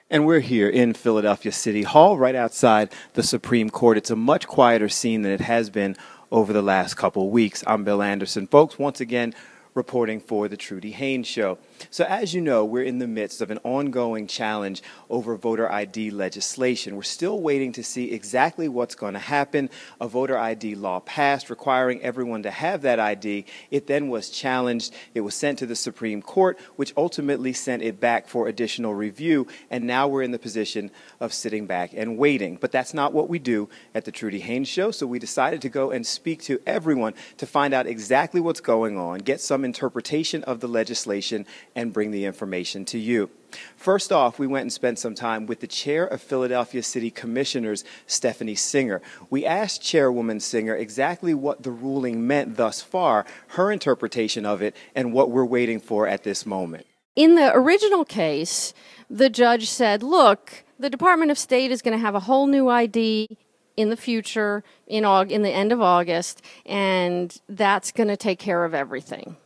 And we're here in Philadelphia City Hall, right outside the Supreme Court. It's a much quieter scene than it has been over the last couple weeks. I'm Bill Anderson. Folks, once again, reporting for the Trudy Haynes Show. So as you know, we're in the midst of an ongoing challenge over voter ID legislation. We're still waiting to see exactly what's going to happen. A voter ID law passed requiring everyone to have that ID. It then was challenged. It was sent to the Supreme Court, which ultimately sent it back for additional review. And now we're in the position of sitting back and waiting. But that's not what we do at the Trudy Haynes Show. So we decided to go and speak to everyone to find out exactly what's going on, get some interpretation of the legislation, and bring the information to you. First off, we went and spent some time with the chair of Philadelphia City Commissioners, Stephanie Singer. We asked Chairwoman Singer exactly what the ruling meant thus far, her interpretation of it, and what we're waiting for at this moment. In the original case, the judge said, look, the Department of State is going to have a whole new ID in the future, in the end of August, and that's going to take care of everything.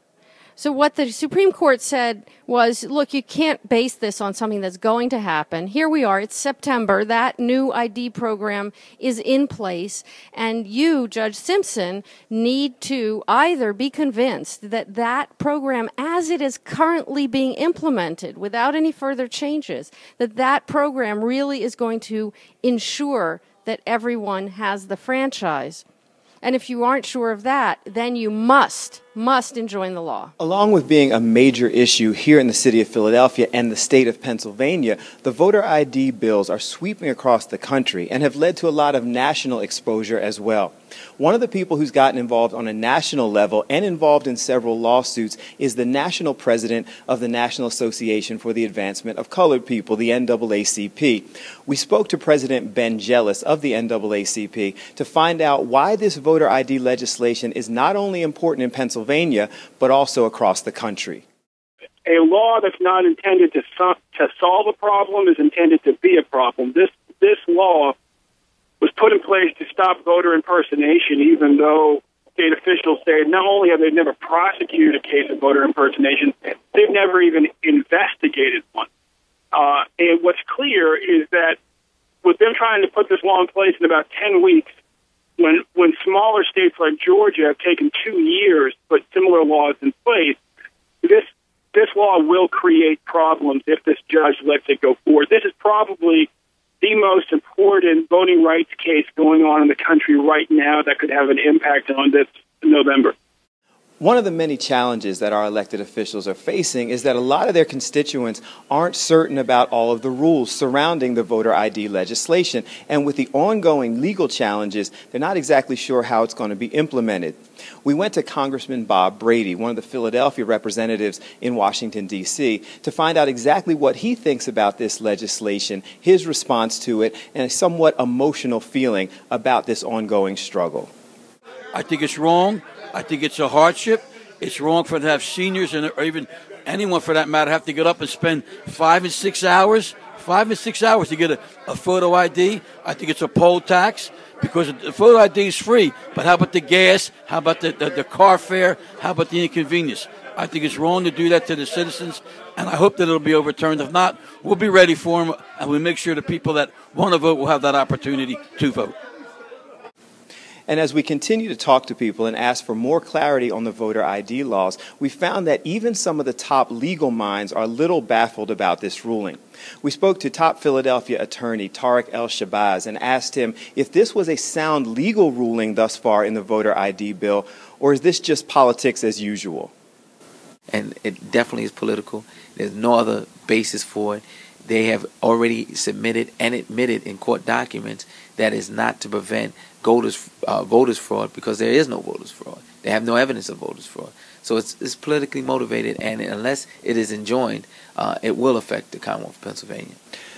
So what the Supreme Court said was, look, you can't base this on something that's going to happen. Here we are, it's September, that new ID program is in place, and you, Judge Simpson, need to either be convinced that that program, as it is currently being implemented, without any further changes, that that program really is going to ensure that everyone has the franchise. And if you aren't sure of that, then you must enjoin the law. Along with being a major issue here in the city of Philadelphia and the state of Pennsylvania, the voter ID bills are sweeping across the country and have led to a lot of national exposure as well. One of the people who's gotten involved on a national level and involved in several lawsuits is the national president of the National Association for the Advancement of Colored People, the NAACP. We spoke to President Ben Jealous of the NAACP to find out why this voter ID legislation is not only important in Pennsylvania, but also across the country. A law that's not intended to solve a problem is intended to be a problem. This law was put in place to stop voter impersonation, even though state officials say not only have they never prosecuted a case of voter impersonation, they've never even investigated one. And what's clear is that with them trying to put this law in place in about 10 weeks, when smaller states like Georgia have taken 2 years to put similar laws in place, this law will create problems if this judge lets it go forward. This is probably the most important voting rights case going on in the country right now that could have an impact on this November. One of the many challenges that our elected officials are facing is that a lot of their constituents aren't certain about all of the rules surrounding the voter ID legislation. And with the ongoing legal challenges, they're not exactly sure how it's going to be implemented. We went to Congressman Bob Brady, one of the Philadelphia representatives in Washington, D.C., to find out exactly what he thinks about this legislation, his response to it, and a somewhat emotional feeling about this ongoing struggle. I think it's wrong. I think it's a hardship. It's wrong for to have seniors or even anyone for that matter have to get up and spend 5 and 6 hours to get a photo ID. I think it's a poll tax because the photo ID is free. But how about the gas? How about the car fare? How about the inconvenience? I think it's wrong to do that to the citizens, and I hope that it'll be overturned. If not, we'll be ready for them, and we'll make sure the people that want to vote will have that opportunity to vote. And as we continue to talk to people and ask for more clarity on the voter ID laws, we found that even some of the top legal minds are a little baffled about this ruling. We spoke to top Philadelphia attorney Tariq El-Shabazz and asked him if this was a sound legal ruling thus far in the voter ID bill, or is this just politics as usual? And it definitely is political. There's no other basis for it. They have already submitted and admitted in court documents that is not to prevent voters fraud, because there is no voters fraud. They have no evidence of voters fraud. So it's politically motivated, and unless it is enjoined, it will affect the Commonwealth of Pennsylvania.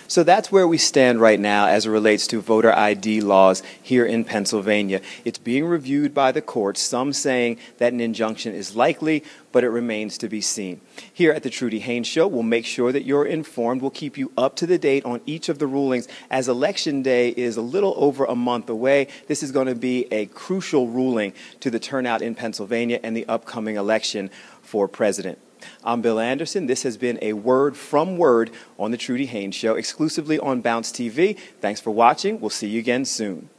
So that's where we stand right now as it relates to voter ID laws here in Pennsylvania. It's being reviewed by the courts, some saying that an injunction is likely, but it remains to be seen. Here at the Trudy Haynes Show, we'll make sure that you're informed. We'll keep you up to the date on each of the rulings. As Election Day is a little over a month away, this is going to be a crucial ruling to the turnout in Pennsylvania and the upcoming election for president. I'm Bill Anderson. This has been a Word from Word on the Trudy Haynes Show, exclusively on Bounce TV. Thanks for watching. We'll see you again soon.